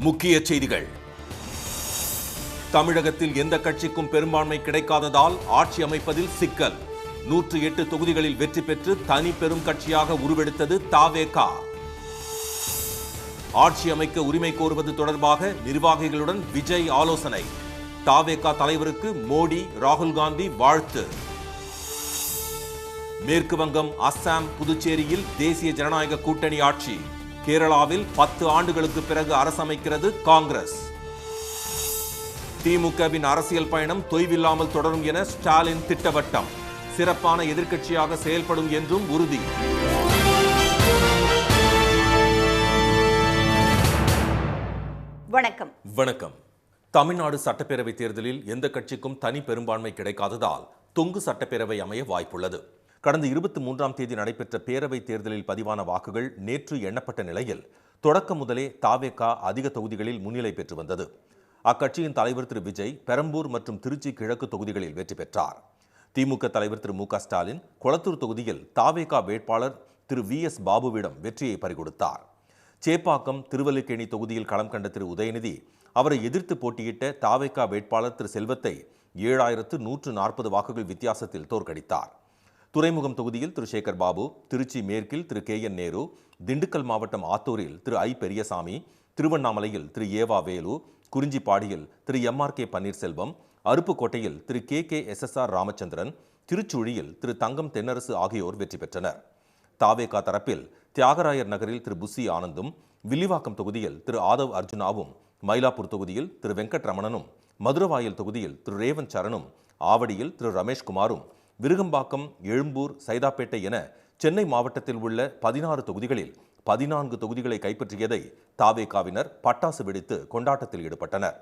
முக்கிய செய்திகள். தமிழகத்தில் எந்த கட்சிக்கும் பெரும்பான்மை கிடைக்காததால் ஆட்சி அமைப்பதில் சிக்கல். 108 தொகுதிகளில் வெற்றி பெற்று தனி பெரும் கட்சியாக உருவெடுத்தது தாவேகா. ஆட்சி அமைக்க உரிமை கோருவது தொடர்பாக நிர்வாகிகளுடன் விஜய் ஆலோசனை. தாவேகா தலைவருக்கு மோடி, ராகுல் காந்தி வாழ்த்து. மேற்கு வங்கம், அஸ்ஸாம், புதுச்சேரியில் தேசிய ஜனநாயக கூட்டணி ஆட்சி. கேரளாவில் 10 ஆண்டுகளுக்கு பிறகு அரசமைக்கிறது காங்கிரஸ். திமுகவின் அரசியல் பயணம் தொய்வில்லாமல் தொடரும் என ஸ்டாலின் திட்டவட்டம். சிறப்பான எதிர்க்கட்சியாக செயல்படும் என்றும் உறுதி. வணக்கம். வணக்கம். தமிழ்நாடு சட்டப்பேரவை தேர்தலில் எந்த கட்சிக்கும் தனி பெரும்பான்மை கிடைக்காததால் தொங்கு சட்டப்பேரவை அமைய வாய்ப்புள்ளது. கடந்த 23ஆம் தேதி நடைபெற்ற பேரவை தேர்தலில் பதிவான வாக்குகள் நேற்று எண்ணப்பட்ட நிலையில் தொடக்கம் முதலே தாவேகா அதிக தொகுதிகளில் முன்னிலை பெற்று வந்தது. அக்கட்சியின் தலைவர் திரு விஜய் பெரம்பூர் மற்றும் திருச்சி கிழக்கு தொகுதிகளில் வெற்றி பெற்றார். திமுக தலைவர் திரு மு க ஸ்டாலின் கொளத்தூர் தொகுதியில் தாவேகா வேட்பாளர் திரு VS பாபுவிடம் வெற்றியை பறிகொடுத்தார். சேப்பாக்கம், திருவல்லிக்கேணி தொகுதியில் களம் கண்ட திரு உதயநிதி அவரை எதிர்த்து போட்டியிட்ட தாவேகா வேட்பாளர் திரு செல்வத்தை 7140 வாக்குகள் வித்தியாசத்தில் தோற்கடித்தார். துறைமுகம் தொகுதியில் திரு சேகர் பாபு, திருச்சி மேற்கில் திரு KN நேரு, திண்டுக்கல் மாவட்டம் ஆத்தூரில் திரு I பெரியசாமி, திருவண்ணாமலையில் திரு ஏவா வேலு, குறிஞ்சிப்பாடியில் திரு MRK பன்னீர்செல்வம், அருப்புக்கோட்டையில் திரு KKSSR ராமச்சந்திரன், திருச்சுழியில் திரு தங்கம் தென்னரசு ஆகியோர் வெற்றி பெற்றனர். தாவேகா தரப்பில் தியாகராயர் நகரில் திரு புசி ஆனந்தும், வில்லிவாக்கம் தொகுதியில் திரு ஆதவ் அர்ஜுனாவும், மயிலாப்பூர் தொகுதியில் திரு வெங்கட்ரமணனும், மதுரவாயல் தொகுதியில் திரு ரேவந்த் சரணும், ஆவடியில் திரு ரமேஷ்குமாரும், விருகம்பாக்கம், எழும்பூர், சைதாப்பேட்டை என சென்னை மாவட்டத்தில் உள்ள 16 தொகுதிகளில் 14 தொகுதிகளை கைப்பற்றியதை தாவேகாவினர் பட்டாசு வெடித்து கொண்டாட்டத்தில் ஈடுபட்டனர்.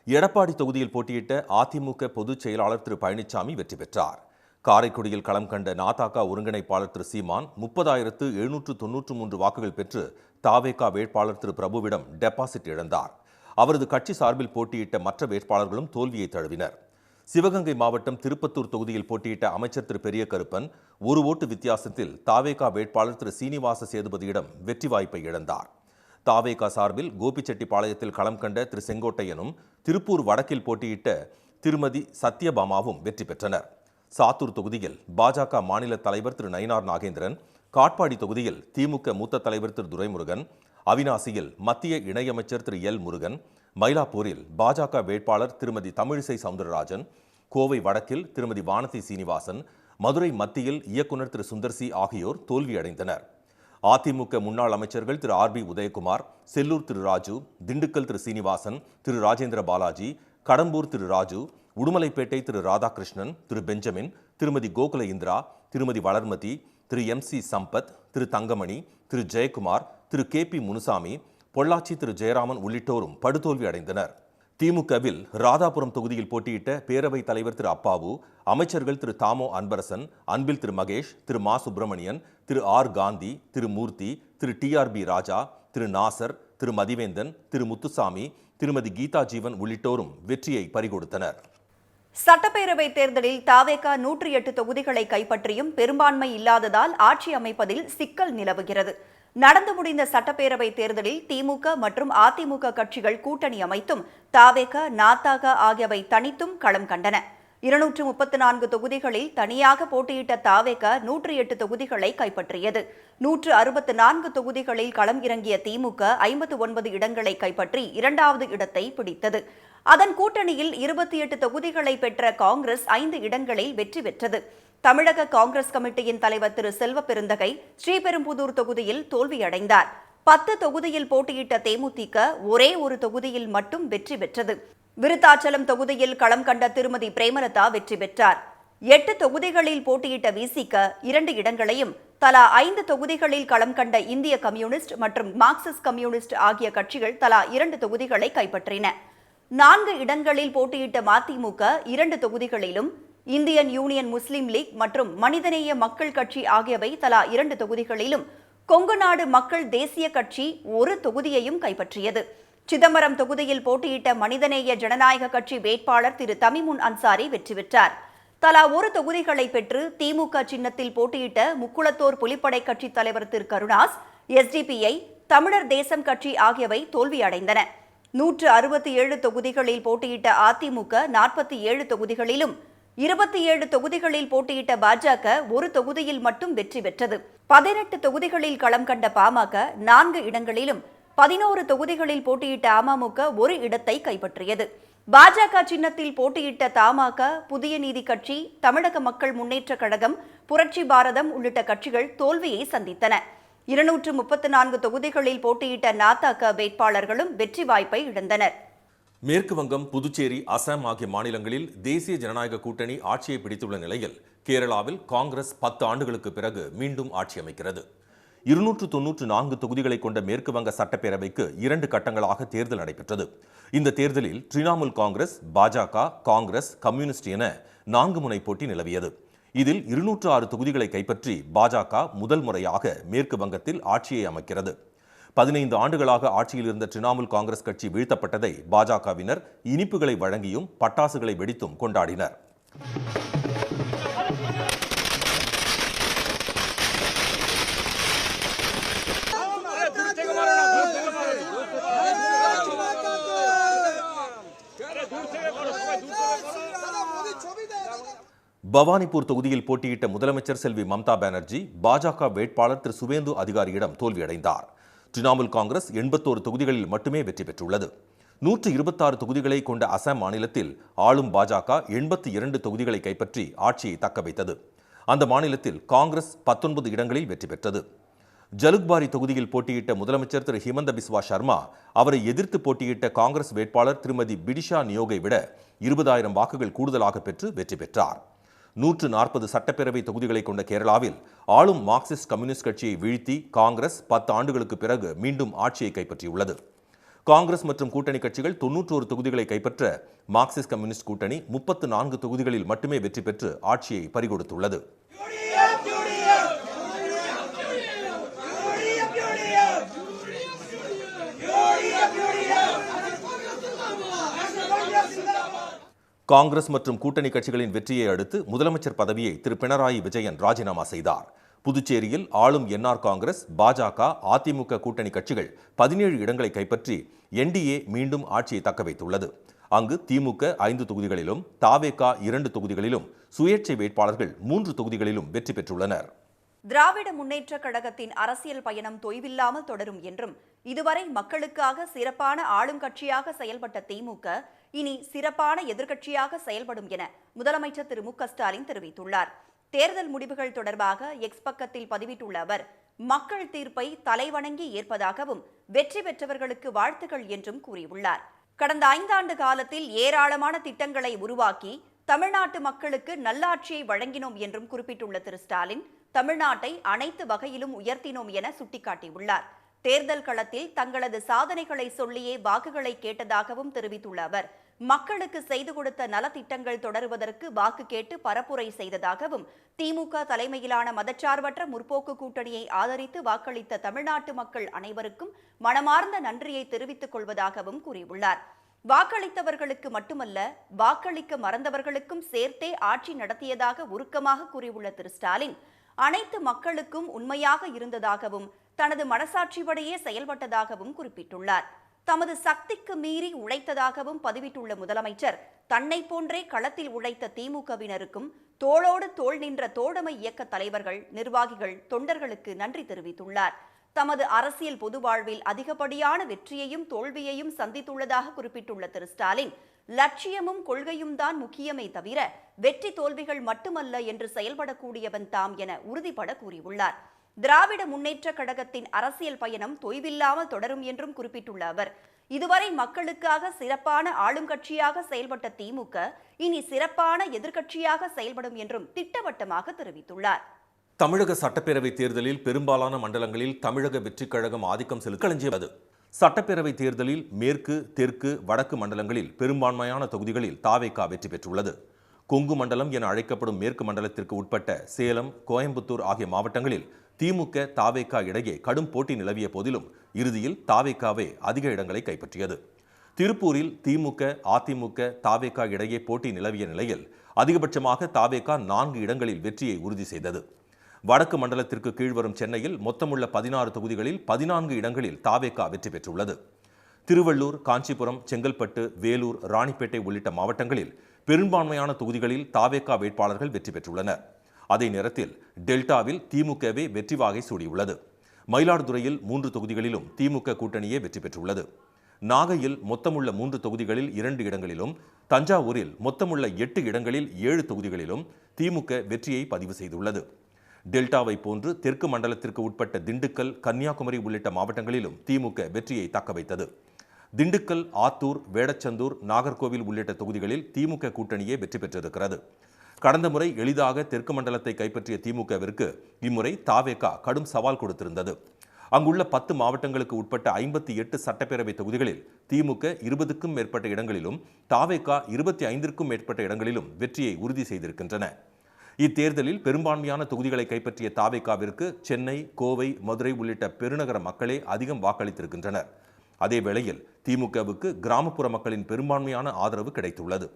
எடப்பாடி தொகுதியில் போட்டியிட்ட அதிமுக பொதுச் செயலாளர் திரு பழனிசாமி வெற்றி பெற்றார். காரைக்குடியில் களம் கண்ட நாதாக ஒருங்கிணைப்பாளர் திரு சீமான் 30,793 வாக்குகள் பெற்று தாவேகா வேட்பாளர் திரு பிரபுவிடம் டெபாசிட் இழந்தார். அவரது கட்சி சார்பில் போட்டியிட்ட மற்ற வேட்பாளர்களும் தோல்வியை தழுவினர். சிவகங்கை மாவட்டம் திருப்பத்தூர் தொகுதியில் போட்டியிட்ட அமைச்சர் திரு பெரிய கருப்பன் 1 ஓட்டு வித்தியாசத்தில் தாவேகா வேட்பாளர் திரு சீனிவாச சேதுபதியிடம் வெற்றி வாய்ப்பை இழந்தார். தாவேகா சார்பில் கோபிச்செட்டிப்பாளையத்தில் களம் கண்ட திரு செங்கோட்டையனும், திருப்பூர் வடக்கில் போட்டியிட்ட திருமதி சத்யபாமாவும் வெற்றி பெற்றனர். சாத்தூர் தொகுதியில் பாஜக மாநில தலைவர் திரு நயினார் நாகேந்திரன், காட்பாடி தொகுதியில் திமுக மூத்த தலைவர் திரு துரைமுருகன், அவிநாசியில் மத்திய இணையமைச்சர் திரு எல் முருகன், மயிலாப்பூரில் பாஜக வேட்பாளர் திருமதி தமிழிசை சவுந்தரராஜன், கோவை வடக்கில் திருமதி வானதி சீனிவாசன், மதுரை மத்தியில் இயக்குநர் திரு சுந்தர்சி ஆகியோர் தோல்வியடைந்தனர். அதிமுக முன்னாள் அமைச்சர்கள் திரு RB உதயகுமார், செல்லூர் திரு ராஜு, திண்டுக்கல் திரு சீனிவாசன், திரு ராஜேந்திர பாலாஜி, கடம்பூர் திரு ராஜு, உடுமலைப்பேட்டை திரு ராதாகிருஷ்ணன், திரு பெஞ்சமின், திருமதி கோகுல இந்திரா, திருமதி வளர்மதி, திரு MC சம்பத், திரு தங்கமணி, திரு ஜெயக்குமார், திரு KP முனுசாமி, பொள்ளாச்சி திரு ஜெயராமன் உள்ளிட்டோரும் படுதோல்வி அடைந்தனர். திமுகவில் ராதாபுரம் தொகுதியில் போட்டியிட்ட பேரவைத் தலைவர் திரு அப்பாவு, அமைச்சர்கள் திரு தாமோ அன்பரசன், அன்பில் திரு மகேஷ், திரு மா சுப்பிரமணியன், திரு R காந்தி, திரு மூர்த்தி, திரு TRB ராஜா, திரு நாசர், திரு மதிவேந்தன், திரு முத்துசாமி, திருமதி கீதா ஜீவன் உள்ளிட்டோரும் வெற்றியை பறிகொடுத்தனர். சட்டப்பேரவை தேர்தலில் தாவேகா 108 தொகுதிகளை கைப்பற்றியும் பெரும்பான்மை இல்லாததால் ஆட்சி அமைப்பதில் சிக்கல் நிலவுகிறது. நடந்து முடிந்த சட்டப்பேரவை தேர்தலில் திமுக மற்றும் அதிமுக கட்சிகள் கூட்டணி அமைத்தும் தாவேகா, நாதாக ஆகியவை தனித்தும் களம் கண்டன. 234 தொகுதிகளில் தனியாக போட்டியிட்ட தாவேகா 108 தொகுதிகளை கைப்பற்றியது. 164 தொகுதிகளில் களம் இறங்கிய திமுக 59 இடங்களை கைப்பற்றி 2வது இடத்தை பிடித்தது. அதன் கூட்டணியில் 28 தொகுதிகளை பெற்ற காங்கிரஸ் 5 இடங்களில் வெற்றி பெற்றது. தமிழக காங்கிரஸ் கமிட்டியின் தலைவர் திரு செல்வ பெருந்தகை ஸ்ரீபெரும்புதூர் தொகுதியில் தோல்வியடைந்தார். 10 தொகுதியில் போட்டியிட்ட தேமுதிக ஒரே ஒரு தொகுதியில் மட்டும் வெற்றி பெற்றது. விருத்தாச்சலம் தொகுதியில் களம் கண்ட திருமதி பிரேமலதா வெற்றி பெற்றார். 8 தொகுதிகளில் போட்டியிட்ட VCக 2 இடங்களையும், தலா 5 தொகுதிகளில் களம் கண்ட இந்திய கம்யூனிஸ்ட் மற்றும் மார்க்சிஸ்ட் கம்யூனிஸ்ட் ஆகிய கட்சிகள் தலா 2 தொகுதிகளை கைப்பற்றின. 4 இடங்களில் போட்டியிட்ட மதிமுக 2 தொகுதிகளிலும், இந்தியன் யூனியன் முஸ்லீம் லீக் மற்றும் மனிதநேய மக்கள் கட்சி ஆகியவை தலா 2 தொகுதிகளிலும், கொங்குநாடு மக்கள் தேசிய கட்சி 1 தொகுதியையும் கைப்பற்றியது. சிதம்பரம் தொகுதியில் போட்டியிட்ட மனிதநேய ஜனநாயக கட்சி வேட்பாளர் திரு தமிமுன் அன்சாரி வெற்றி பெற்றார். தலா ஒரு தொகுதிகளை பெற்று திமுக சின்னத்தில் போட்டியிட்ட முக்குளத்தோர் புலிப்படை கட்சித் தலைவர் திரு கருணாஸ், எஸ்டிபிஐ, தமிழர் தேசம் கட்சி ஆகியவை தோல்வியடைந்தன. 167 தொகுதிகளில் போட்டியிட்ட அதிமுக 47 தொகுதிகளிலும், 27 தொகுதிகளில் போட்டியிட்ட பாஜக ஒரு தொகுதியில் மட்டும் வெற்றி பெற்றது. 18 தொகுதிகளில் களம் கண்ட பாமக 4 இடங்களிலும், 11 தொகுதிகளில் போட்டியிட்ட அமமுக ஒரு இடத்தை கைப்பற்றியது. பாஜக சின்னத்தில் போட்டியிட்ட தமாக, புதிய நீதி கட்சி, தமிழக மக்கள் முன்னேற்ற கழகம், புரட்சி பாரதம் உள்ளிட்ட கட்சிகள் தோல்வியை சந்தித்தன. 234 தொகுதிகளில் போட்டியிட்ட நாதாக வேட்பாளர்களும் வெற்றி வாய்ப்பை இழந்தனர். மேற்கு வங்கம், புதுச்சேரி, அசாம் ஆகிய மாநிலங்களில் தேசிய ஜனநாயக கூட்டணி ஆட்சியை பிடித்துள்ள நிலையில் கேரளாவில் காங்கிரஸ் 10 ஆண்டுகளுக்கு பிறகு மீண்டும் ஆட்சி அமைக்கிறது. 294 தொகுதிகளை கொண்ட மேற்கு வங்க சட்டப்பேரவைக்கு 2 கட்டங்களாக தேர்தல் நடைபெற்றது. இந்த தேர்தலில் திரிணாமுல் காங்கிரஸ், பாஜக, காங்கிரஸ், கம்யூனிஸ்ட் என 4 முனை போட்டி நிலவியது. இதில் 206 தொகுதிகளை கைப்பற்றி பாஜக முதல் முறையாக மேற்கு வங்கத்தில் ஆட்சியை அமைக்கிறது. 15 ஆண்டுகளாக ஆட்சியில் இருந்த திரிணாமுல் காங்கிரஸ் கட்சி வீழ்த்தப்பட்டதை பாஜகவினர் இனிப்புகளை வழங்கியும் பட்டாசுகளை வெடித்தும் கொண்டாடினர். பவானிப்பூர் தொகுதியில் போட்டியிட்ட முதலமைச்சர் செல்வி மம்தா பானர்ஜி பாஜக வேட்பாளர் திரு சுவேந்து அதிகாரியிடம் தோல்வியடைந்தார். திரிணாமுல் காங்கிரஸ் 81 தொகுதிகளில் மட்டுமே வெற்றி பெற்றுள்ளது. 126 தொகுதிகளை கொண்ட அசாம் மாநிலத்தில் ஆளும் பாஜக 82 தொகுதிகளை கைப்பற்றி ஆட்சியை தக்கவைத்தது. அந்த மாநிலத்தில் காங்கிரஸ் 19 இடங்களில் வெற்றி பெற்றது. ஜலுக்பாரி தொகுதியில் போட்டியிட்ட முதலமைச்சர் திரு ஹிமந்த பிஸ்வா சர்மா அவரை எதிர்த்து போட்டியிட்ட காங்கிரஸ் வேட்பாளர் திருமதி பிடிஷா நியோகை விட 20,000 வாக்குகள் கூடுதலாக பெற்று வெற்றி பெற்றார். 140 சட்டப்பேரவை தொகுதிகளை கொண்ட கேரளாவில் ஆளும் மார்க்சிஸ்ட் கம்யூனிஸ்ட் கட்சியை வீழ்த்தி காங்கிரஸ் 10 ஆண்டுகளுக்கு பிறகு மீண்டும் ஆட்சியை கைப்பற்றியுள்ளது. காங்கிரஸ் மற்றும் கூட்டணி கட்சிகள் 91 தொகுதிகளை கைப்பற்ற மார்க்சிஸ்ட் கம்யூனிஸ்ட் கூட்டணி 34 தொகுதிகளில் மட்டுமே வெற்றி பெற்று ஆட்சியை பறிகொடுத்துள்ளது. காங்கிரஸ் மற்றும் கூட்டணி கட்சிகளின் வெற்றியை அடுத்து முதலமைச்சர் பதவியை திரு பினராயி விஜயன் ராஜினாமா செய்தார். புதுச்சேரியில் ஆளும் என்ஆர் காங்கிரஸ், பாஜக, அதிமுக கூட்டணி கட்சிகள் 17 இடங்களை கைப்பற்றி என்டிஏ மீண்டும் ஆட்சியை தக்கவைத்துள்ளது. அங்கு திமுக 5 தொகுதிகளிலும், தாவேகா 2 தொகுதிகளிலும், சுயேட்சை வேட்பாளர்கள் 3 தொகுதிகளிலும் வெற்றி பெற்றுள்ளனர். திராவிட முன்னேற்ற கழகத்தின் அரசியல் பயணம் தொய்வில்லாமல் தொடரும் என்றும், இதுவரை மக்களுக்காக சிறப்பான ஆளும் கட்சியாக செயல்பட்ட திமுக இனி சிறப்பான எதிர்க்கட்சியாக செயல்படும் என முதலமைச்சர் திரு மு க ஸ்டாலின் தெரிவித்துள்ளார். தேர்தல் முடிவுகள் தொடர்பாக எக்ஸ் பக்கத்தில் பதிவிட்டுள்ள அவர், மக்கள் தீர்ப்பை தலைவணங்கி ஏற்பதாகவும், வெற்றி பெற்றவர்களுக்கு வாழ்த்துக்கள் என்றும் கூறியுள்ளார். கடந்த 5 ஆண்டு காலத்தில் ஏராளமான திட்டங்களை உருவாக்கி தமிழ்நாட்டு மக்களுக்கு நல்லாட்சியை வழங்கினோம் என்றும் குறிப்பிட்டுள்ள திரு ஸ்டாலின், தமிழ்நாட்டை அனைத்து வகையிலும் உயர்த்தினோம் என சுட்டிக்காட்டியுள்ளார். தேர்தல் களத்தில் தங்களது சாதனைகளை சொல்லியே வாக்குகளை கேட்டதாகவும் தெரிவித்துள்ள அவர், மக்களுக்கு செய்து கொடுத்த நலத்திட்டங்கள் தொடருவதற்கு வாக்கு கேட்டு பரப்புரை செய்ததாகவும், திமுக தலைமையிலான மதச்சார்பற்ற முற்போக்கு கூட்டணியை ஆதரித்து வாக்களித்த தமிழ்நாட்டு மக்கள் அனைவருக்கும் மனமார்ந்த நன்றியை தெரிவித்துக் கொள்வதாகவும் கூறியுள்ளார். வாக்களித்தவர்களுக்கு மட்டுமல்ல, வாக்களிக்க மறந்தவர்களுக்கும் சேர்த்தே ஆட்சி நடத்தியதாக உருக்கமாக கூறியுள்ள திரு ஸ்டாலின், அனைத்து மக்களுக்கும் உண்மையாக இருந்ததாகவும், தனது மனசாட்சிப்படியே செயல்பட்டதாகவும் குறிப்பிட்டுள்ளார். தமது சக்திக்கு மீறி உழைத்ததாகவும் பதிவிட்டுள்ள முதலமைச்சர், தன்னை போன்றே களத்தில் உழைத்த திமுகவினருக்கும் தோளோடு தோள் நின்ற தோழமை இயக்க தலைவர்கள், நிர்வாகிகள், தொண்டர்களுக்கு நன்றி தெரிவித்துள்ளார். தமது அரசியல் பொது வாழ்வில் அதிகப்படியான வெற்றியையும் தோல்வியையும் சந்தித்துள்ளதாக குறிப்பிட்டுள்ள திரு ஸ்டாலின், லட்சியமும் கொள்கையும் தான் முக்கியமே தவிர வெற்றி தோல்விகள் மட்டுமல்ல என்று செயல்படக்கூடியவன் தாம் என உறுதிபட கூறியுள்ளார். திராவிட முன்னேற்ற கழகத்தின் அரசியல் பயணம் தொய்வில்லாமல் தொடரும் என்றும் குறிப்பிட்டுள்ள அவர், இதுவரை மக்களுக்காக சிறப்பான ஆளும் கட்சியாக செயல்பட்ட திமுக இனி சிறப்பான எதிர்க்கட்சியாக செயல்படும் என்றும் திட்டவட்டமாக தெரிவித்துள்ளார். தமிழக சட்டப்பேரவை தேர்தலில் பெரும்பாலான மண்டலங்களில் தமிழக வெற்றிக் கழகம் ஆதிக்கம் செலுத்தியது. சட்டப்பேரவை தேர்தலில் மேற்கு, தெற்கு, வடக்கு மண்டலங்களில் பெரும்பான்மையான தொகுதிகளில் தாவேகா வெற்றி பெற்றுள்ளது. கொங்கு மண்டலம் என அழைக்கப்படும் மேற்கு மண்டலத்திற்கு உட்பட்ட சேலம், கோயம்புத்தூர் ஆகிய மாவட்டங்களில் திமுக, தாவேகா இடையே கடும் போட்டி நிலவிய போதிலும் இறுதியில் தாவேகாவே அதிக இடங்களை கைப்பற்றியது. திருப்பூரில் திமுக, அதிமுக, தாவேகா இடையே போட்டி நிலவிய நிலையில் அதிகபட்சமாக தாவேகா 4 இடங்களில் வெற்றியை உறுதி செய்தது. வடக்கு மண்டலத்திற்கு கீழ்வரும் சென்னையில் மொத்தமுள்ள 16 தொகுதிகளில் 14 இடங்களில் தாவேகா வெற்றி பெற்றுள்ளது. திருவள்ளூர், காஞ்சிபுரம், செங்கல்பட்டு, வேலூர், ராணிப்பேட்டை உள்ளிட்ட மாவட்டங்களில் பெரும்பான்மையான தொகுதிகளில் தாவேகா வேட்பாளர்கள் வெற்றி பெற்றுள்ளனர். அதே நேரத்தில் டெல்டாவில் திமுகவே வெற்றி வாகை சூடியுள்ளது. மயிலாடுதுறையில் 3 தொகுதிகளிலும் திமுக கூட்டணியே வெற்றி பெற்றுள்ளது. நாகையில் மொத்தமுள்ள 3 தொகுதிகளில் 2 இடங்களிலும், தஞ்சாவூரில் மொத்தமுள்ள 8 இடங்களில் 7 தொகுதிகளிலும் திமுக வெற்றியை பதிவு செய்துள்ளது. டெல்டாவை போன்று தெற்கு மண்டலத்திற்கு உட்பட்ட திண்டுக்கல், கன்னியாகுமரி உள்ளிட்ட மாவட்டங்களிலும் திமுக வெற்றியை தக்கவைத்தது. திண்டுக்கல், ஆத்தூர், வேடச்சந்தூர், நாகர்கோவில் உள்ளிட்ட தொகுதிகளில் திமுக கூட்டணியே வெற்றி பெற்றிருக்கிறது. கடந்த முறை எளிதாக தெற்கு மண்டலத்தை கைப்பற்றிய திமுகவிற்கு இம்முறை தாவேகா கடும் சவால் கொடுத்திருந்தது. அங்குள்ள 10 மாவட்டங்களுக்கு உட்பட்ட 58 சட்டப்பேரவை தொகுதிகளில் திமுக 20க்கும் மேற்பட்ட இடங்களிலும், தாவேகா 25க்கும் மேற்பட்ட இடங்களிலும் வெற்றியை உறுதி செய்திருக்கின்றன. இத்தேர்தலில் பெரும்பான்மையான தொகுதிகளை கைப்பற்றிய தாவேகாவிற்கு சென்னை, கோவை, மதுரை உள்ளிட்ட பெருநகர மக்களே அதிகம் வாக்களித்திருக்கின்றனர். அதேவேளையில் திமுகவுக்கு கிராமப்புற மக்களின் பெரும்பான்மையான ஆதரவு கிடைத்துள்ளது.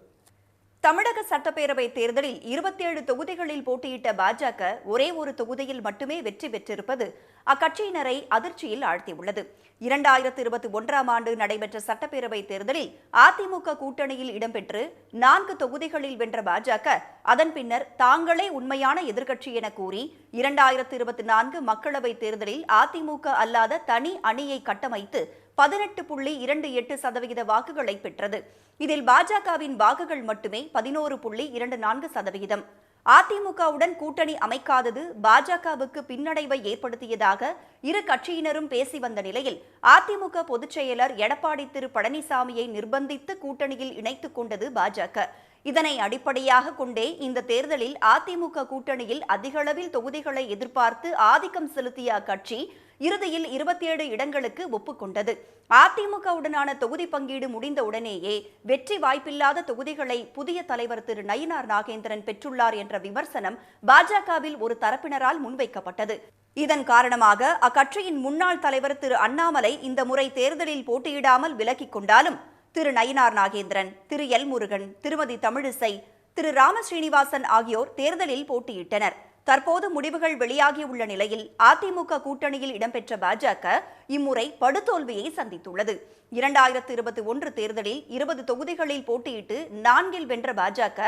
தமிழக சட்டப்பேரவை தேர்தலில் 27 தொகுதிகளில் போட்டியிட்ட பாஜக ஒரே ஒரு தொகுதியில் மட்டுமே வெற்றி பெற்றிருப்பது அக்கட்சியினரை அதிர்ச்சியில் ஆழ்த்தியுள்ளது. 2021ஆம் ஆண்டு நடைபெற்ற சட்டப்பேரவை தேர்தலில் அதிமுக கூட்டணியில் இடம்பெற்று 4 தொகுதிகளில் வென்ற பாஜக அதன் பின்னர் தாங்களே உண்மையான எதிர்க்கட்சி என கூறி 2024 மக்களவைத் தேர்தலில் அதிமுக அல்லாத தனி அணியை கட்டமைத்து 18.28% வாக்குகளை பெற்றது. இதில் பாஜகவின் வாக்குகள் மட்டுமே 11.24%. அதிமுகவுடன் கூட்டணி அமைக்காதது பாஜகவுக்கு பின்னடைவை ஏற்படுத்தியதாக இரு கட்சியினரும் பேசி வந்த நிலையில் அதிமுக பொதுச் செயலர் எடப்பாடி பழனிசாமியை நிர்பந்தித்து கூட்டணியில் இணைத்துக் கொண்டது பாஜக. இதனை அடிப்படையாக கொண்டே இந்த தேர்தலில் அதிமுக கூட்டணியில் அதிகளவில் தொகுதிகளை எதிர்பார்த்து ஆதிக்கம் செலுத்திய அக்கட்சி இறுதியில் 27 இடங்களுக்கு ஒப்புக்கொண்டது. அதிமுகவுடனான தொகுதி பங்கீடு முடிந்த உடனேயே வெற்றி வாய்ப்பில்லாத தொகுதிகளை புதிய தலைவர் திரு நயினார் நாகேந்திரன் பெற்றுள்ளார் என்ற விமர்சனம் பாஜகவில் ஒரு தரப்பினரால் முன்வைக்கப்பட்டது. இதன் காரணமாக அக்கட்சியின் முன்னாள் தலைவர் திரு அண்ணாமலை இந்த முறை தேர்தலில் போட்டியிடாமல் விலகிக் கொண்டாலும் திரு நயினார் நாகேந்திரன், திரு எல் முருகன், திருமதி தமிழிசை, திரு ராமஸ்ரீனிவாசன் ஆகியோர் தேர்தலில் போட்டியிட்டனர். தற்போது முடிவுகள் வெளியாகியுள்ள நிலையில் அதிமுக கூட்டணியில் இடம்பெற்ற பாஜக இம்முறை படுதோல்வியை சந்தித்துள்ளது. 2021 தேர்தலில் 20 தொகுதிகளில் போட்டியிட்டு 4இல் வென்ற பாஜக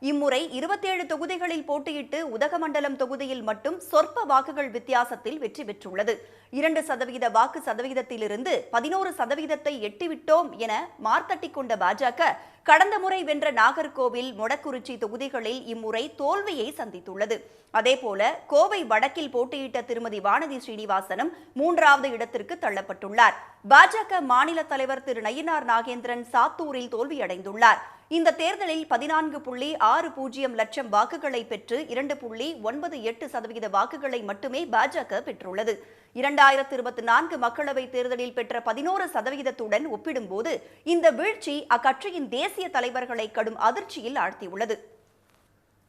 இம்முறை 27 தொகுதிகளில் போட்டியிட்டு உதகமண்டலம் தொகுதியில் மட்டும் சொற்ப வாக்குகள் வித்தியாசத்தில் வெற்றி பெற்றுள்ளது. 2% வாக்கு சதவீதத்திலிருந்து 11% எட்டிவிட்டோம் என மார்த்தட்டிக் கொண்ட பாஜக கடந்த முறை வென்ற நாகர்கோவில், மொடக்குறிச்சி தொகுதிகளில் இம்முறை தோல்வியை சந்தித்துள்ளது. அதேபோல கோவை வடக்கில் போட்டியிட்ட திருமதி வானதி ஸ்ரீனிவாசனும் 3வது இடத்திற்கு தள்ளப்பட்டுள்ளார். பாஜக மாநில தலைவர் திரு நயினார் நாகேந்திரன் சாத்தூரில் தோல்வியடைந்துள்ளார். இந்த தேர்தலில் 14.60 லட்சம் வாக்குகளை பெற்று 2.98% வாக்குகளை மட்டுமே பாஜக பெற்றுள்ளது. 2024 மக்களவைத் தேர்தலில் பெற்ற 11%துடன் ஒப்பிடும்போது இந்த வீழ்ச்சி அக்கட்சியின் தேசிய தலைவர்களை கடும் அதிர்ச்சியில் ஆழ்த்தியுள்ளது.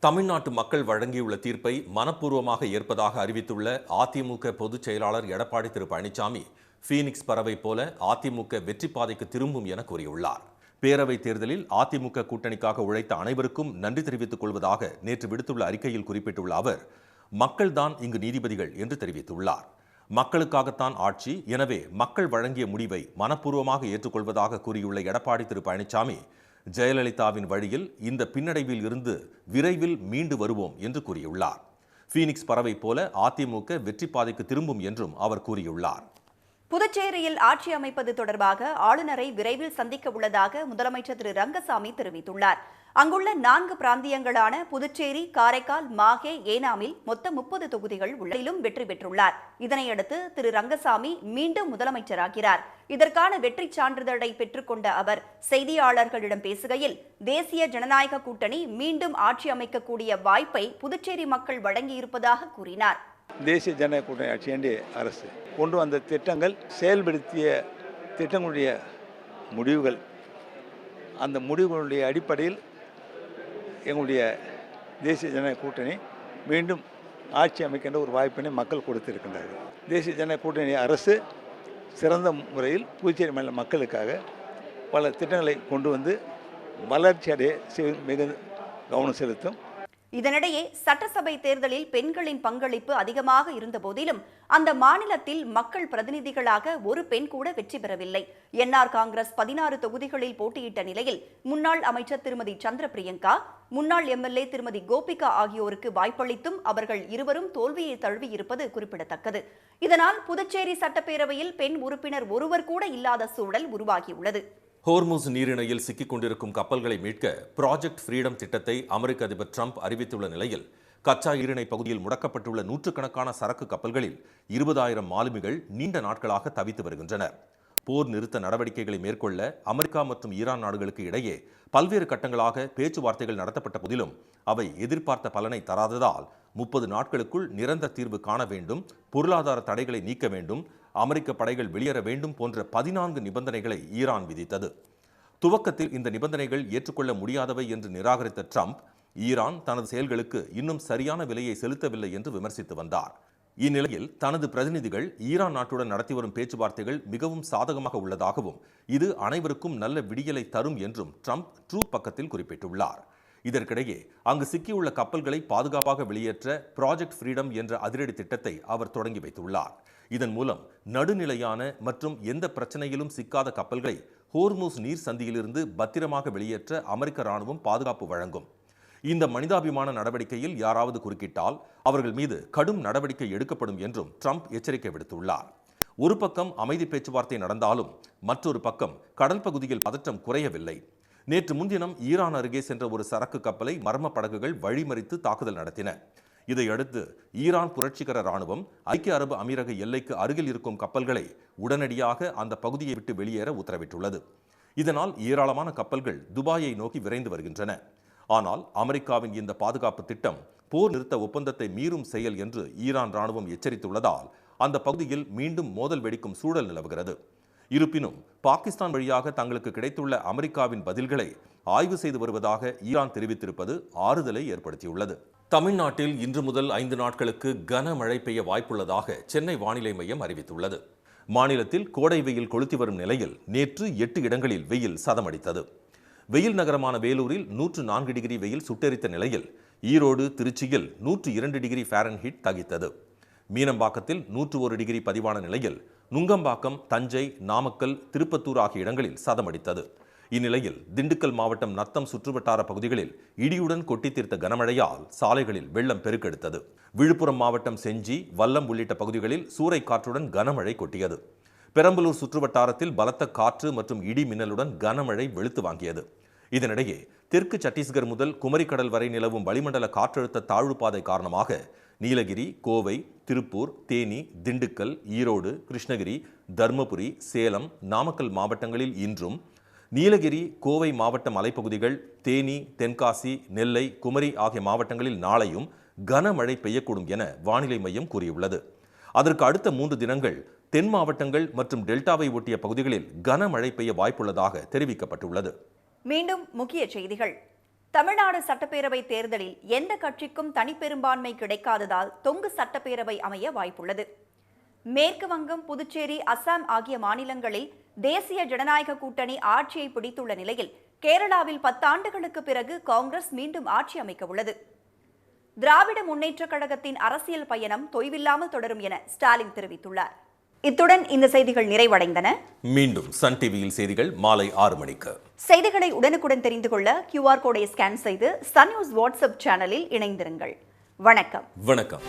தமிழ்நாட்டு மக்கள் வழங்கியுள்ள தீர்ப்பை மனப்பூர்வமாக ஏற்பதாக அறிவித்துள்ள அதிமுக பொதுச் செயலாளர் எடப்பாடி பழனிசாமி, பீனிக்ஸ் பறவை போல அதிமுக வெற்றி பாதைக்கு திரும்பும் என கூறியுள்ளார். பேரவைத் தேர்தலில் அதிமுக கூட்டணிக்காக உழைத்த அனைவருக்கும் நன்றி தெரிவித்துக் கொள்வதாக நேற்று விடுத்துள்ள அறிக்கையில் குறிப்பிட்டுள்ள அவர், மக்கள்தான் இங்கு நீதிபதிகள் என்று தெரிவித்துள்ளார். மக்களுக்காகத்தான் ஆட்சி, எனவே மக்கள் வழங்கிய முடிவை மனப்பூர்வமாக ஏற்றுக்கொள்வதாக கூறியுள்ள எடப்பாடி பழனிசாமி, ஜெயலலிதாவின் வழியில் இந்த பின்னடைவில் இருந்து விரைவில் மீண்டு வருவோம் என்று கூறியுள்ளார். பீனிக்ஸ் பறவை போல அதிமுக வெற்றி பாதைக்கு திரும்பும் என்றும் அவர் கூறியுள்ளார். புதுச்சேரியில் ஆட்சி அமைப்பது தொடர்பாக ஆளுநரை விரைவில் சந்திக்க உள்ளதாக முதலமைச்சர் திரு ரங்கசாமி தெரிவித்துள்ளார். அங்குள்ள 4 பிராந்தியங்களான புதுச்சேரி, காரைக்கால், மாஹே, ஏனாமில் மொத்தம் 30 தொகுதிகள் உள்ளதிலும் வெற்றி பெற்றுள்ளார். இதனையடுத்து திரு ரங்கசாமி மீண்டும் முதலமைச்சராகிறார். இதற்கான வெற்றி சான்றிதழை பெற்றுக்கொண்ட அவர் செய்தியாளர்களிடம் பேசுகையில், தேசிய ஜனநாயக கூட்டணி மீண்டும் ஆட்சி அமைக்கக்கூடிய வாய்ப்பை புதுச்சேரி மக்கள் வழங்கியிருப்பதாக கூறினார். தேசிய ஜனநாயக கூட்டணி ஆட்சி அரசு கொண்டு வந்த திட்டங்கள், செயல்படுத்திய திட்டங்களுடைய முடிவுகள், அந்த முடிவுகளுடைய அடிப்படையில் எங்களுடைய தேசிய ஜனநாயக கூட்டணி மீண்டும் ஆட்சி அமைக்கின்ற ஒரு வாய்ப்பினை மக்கள் கொடுத்திருக்கின்றார்கள். தேசிய ஜனநாயக கூட்டணி அரசு சிறந்த முறையில் புதுச்சேரி மாநில மக்களுக்காக பல திட்டங்களை கொண்டு வந்து வளர்ச்சி அடைய மிக கவனம் செலுத்தும். இதனிடையே சட்டசபை தேர்தலில் பெண்களின் பங்களிப்பு அதிகமாக இருந்த போதிலும் அந்த மாநிலத்தில் மக்கள் பிரதிநிதிகளாக ஒரு பெண் கூட வெற்றி பெறவில்லை. என்ஆர் காங்கிரஸ் 16 தொகுதிகளில் போட்டியிட்ட நிலையில் முன்னாள் அமைச்சர் திருமதி சந்திர பிரியங்கா, முன்னாள் எம்எல்ஏ திருமதி கோபிகா ஆகியோருக்கு வாய்ப்பளித்தும் அவர்கள் இருவரும் தோல்வியை தழுவியிருப்பது குறிப்பிடத்தக்கது. இதனால் புதுச்சேரி சட்டப்பேரவையில் பெண் உறுப்பினர் ஒருவர் கூட இல்லாத சூழல் உருவாகியுள்ளது. ஹோர்முஸ் நீரிணையில் சிக்கிக் கொண்டிருக்கும் கப்பல்களை மீட்க ப்ராஜெக்ட் ஃப்ரீடம் திட்டத்தை அமெரிக்க அதிபர் ட்ரம்ப் அறிவித்துள்ள நிலையில் கச்சா நீரிணை பகுதியில் முடக்கப்பட்டுள்ள நூற்றுக்கணக்கான சரக்கு கப்பல்களில் 20,000 மாலுமிகள் நீண்ட நாட்களாக தவித்து வருகின்றனர். போர் நிறுத்த நடவடிக்கைகளை மேற்கொள்ள அமெரிக்கா மற்றும் ஈரான் நாடுகளுக்கு இடையே பல்வேறு கட்டங்களாக பேச்சுவார்த்தைகள் நடத்தப்பட்ட போதிலும் அவை எதிர்பார்த்த பலனை தராததால் 30 நாட்களுக்குள் நிரந்தர தீர்வு காண வேண்டும், பொருளாதார தடைகளை நீக்க வேண்டும், அமெரிக்க படைகள் வெளியேற வேண்டும் போன்ற 14 நிபந்தனைகளை ஈரான் விதித்தது. துவக்கத்தில் இந்த நிபந்தனைகள் ஏற்றுக்கொள்ள முடியாதவை என்று நிராகரித்த ட்ரம்ப், ஈரான் தனது செயல்களுக்கு இன்னும் சரியான விலையை செலுத்தவில்லை என்று விமர்சித்து வந்தார். இந்நிலையில் தனது பிரதிநிதிகள் ஈரான் நாட்டுடன் நடத்தி வரும் பேச்சுவார்த்தைகள் மிகவும் சாதகமாக உள்ளதாகவும் இது அனைவருக்கும் நல்ல விடியலை தரும் என்றும் ட்ரம்ப் ட்ரூத் பக்கத்தில் குறிப்பிட்டுள்ளார். இதற்கிடையே அங்கு சிக்கியுள்ள கப்பல்களை பாதுகாப்பாக வெளியேற்ற ப்ராஜெக்ட் ஃப்ரீடம் என்ற அதிரடி திட்டத்தை அவர் தொடங்கி வைத்துள்ளார். இதன் மூலம் நடுநிலையான மற்றும் எந்த பிரச்சனையிலும் சிக்காத கப்பல்களை ஹோர்முஸ் நீர் சந்தியிலிருந்து பத்திரமாக வெளியேற்ற அமெரிக்க ராணுவம் பாதுகாப்பு வழங்கும். இந்த மனிதாபிமான நடவடிக்கையில் யாராவது குறுக்கிட்டால் அவர்கள் மீது கடும் நடவடிக்கை எடுக்கப்படும் என்றும் ட்ரம்ப் எச்சரிக்கை விடுத்துள்ளார். ஒரு பக்கம் அமைதி பேச்சுவார்த்தை நடந்தாலும் மற்றொரு பக்கம் கடல் பகுதியில் பதற்றம் குறையவில்லை. நேற்று முன்தினம் ஈரான் அருகே சென்ற ஒரு சரக்கு கப்பலை மர்ம படகுகள் வழிமறித்து தாக்குதல் நடத்தின. இதையடுத்து ஈரான் புரட்சிகர ராணுவம் ஐக்கிய அரபு அமீரக எல்லைக்கு அருகில் இருக்கும் கப்பல்களை உடனடியாக அந்த பகுதியை விட்டு வெளியேற உத்தரவிட்டுள்ளது. இதனால் ஏராளமான கப்பல்கள் துபாயை நோக்கி விரைந்து வருகின்றன. ஆனால் அமெரிக்காவின் இந்த பாதுகாப்பு திட்டம் போர் நிறுத்த ஒப்பந்தத்தை மீறும் செயல் என்று ஈரான் ராணுவம் எச்சரித்துள்ளதால் அந்த பகுதியில் மீண்டும் மோதல் வெடிக்கும் சூழல் நிலவுகிறது. இருப்பினும் பாகிஸ்தான் வழியாக தங்களுக்கு கிடைத்துள்ள அமெரிக்காவின் பதில்களை ஆய்வு செய்து வருவதாக ஈரான் தெரிவித்திருப்பது ஆறுதலை ஏற்படுத்தியுள்ளது. தமிழ்நாட்டில் இன்று முதல் 5 நாட்களுக்கு கனமழை பெய்ய வாய்ப்புள்ளதாக சென்னை வானிலை மையம் அறிவித்துள்ளது. மாநிலத்தில் கோடை வெயில் கொளுத்தி வரும் நிலையில் நேற்று 8 இடங்களில் வெயில் சதமடித்தது. வெயில் நகரமான வேலூரில் 104 டிகிரி வெயில் சுட்டெரித்த நிலையில் ஈரோடு, திருச்சியில் 102 டிகிரி ஃபாரன்ஹீட் தகித்தது. மீனம்பாக்கத்தில் 101 டிகிரி பதிவான நிலையில் நுங்கம்பாக்கம், தஞ்சை, நாமக்கல், திருப்பத்தூர் ஆகிய இடங்களில் சதமடித்தது. இந்நிலையில் திண்டுக்கல் மாவட்டம் நத்தம் சுற்றுவட்டார பகுதிகளில் இடியுடன் கொட்டி தீர்த்த கனமழையால் சாலைகளில் வெள்ளம் பெருக்கெடுத்தது. விழுப்புரம் மாவட்டம் செஞ்சி, வல்லம் உள்ளிட்ட பகுதிகளில் சூறை காற்றுடன் கனமழை கொட்டியது. பெரம்பலூர் சுற்றுவட்டாரத்தில் பலத்த காற்று மற்றும் இடி மின்னலுடன் கனமழை வெளுத்து வாங்கியது. இதனிடையே தெற்கு சத்தீஸ்கர் முதல் குமரிக்கடல் வரை நிலவும் வளிமண்டல காற்றழுத்த தாழ்வு பாதை காரணமாக நீலகிரி, கோவை, திருப்பூர், தேனி, திண்டுக்கல், ஈரோடு, கிருஷ்ணகிரி, தர்மபுரி, சேலம், நாமக்கல் மாவட்டங்களில் இன்றும், நீலகிரி, கோவை மாவட்ட மலைப்பகுதிகள், தேனி, தென்காசி, நெல்லை, குமரி ஆகிய மாவட்டங்களில் நாளையும் கனமழை பெய்யக்கூடும் என வானிலை மையம் கூறியுள்ளது. அதற்கு அடுத்த 3 தினங்கள் தென் மாவட்டங்கள் மற்றும் டெல்டாவை ஒட்டிய பகுதிகளில் கனமழை பெய்ய வாய்ப்புள்ளதாக தெரிவிக்கப்பட்டுள்ளது. மீண்டும் முக்கிய செய்திகள். தமிழ்நாடு சட்டப்பேரவை தேர்தலில் எந்த கட்சிக்கும் தனிப்பெரும்பான்மை கிடைக்காததால் தொங்கு சட்டப்பேரவை அமைய வாய்ப்புள்ளது. மேற்கு வங்கம், புதுச்சேரி, அசாம் ஆகிய மாநிலங்களில் தேசிய ஜனநாயக கூட்டணி ஆட்சியை பிடித்துள்ள நிலையில் கேரளாவில் 10 ஆண்டுகளுக்கு பிறகு காங்கிரஸ் மீண்டும் ஆட்சி அமைக்க உள்ளது. திராவிட முன்னேற்றக் கழகத்தின் அரசியல் பயணம் தொய்வில்லாமல் தொடரும் என ஸ்டாலின் தெரிவித்துள்ளார். இத்துடன் இந்த செய்திகள் நிறைவடைந்தன. மீண்டும் சன் டிவியில் செய்திகள் மாலை 6 மணிக்கு. செய்திகளை உடனுக்குடன் தெரிந்து கொள்ள QR கோடை ஸ்கேன் செய்து சன் நியூஸ் வாட்ஸ்அப் சேனலில் இணைந்திருங்கள். வணக்கம். வணக்கம்.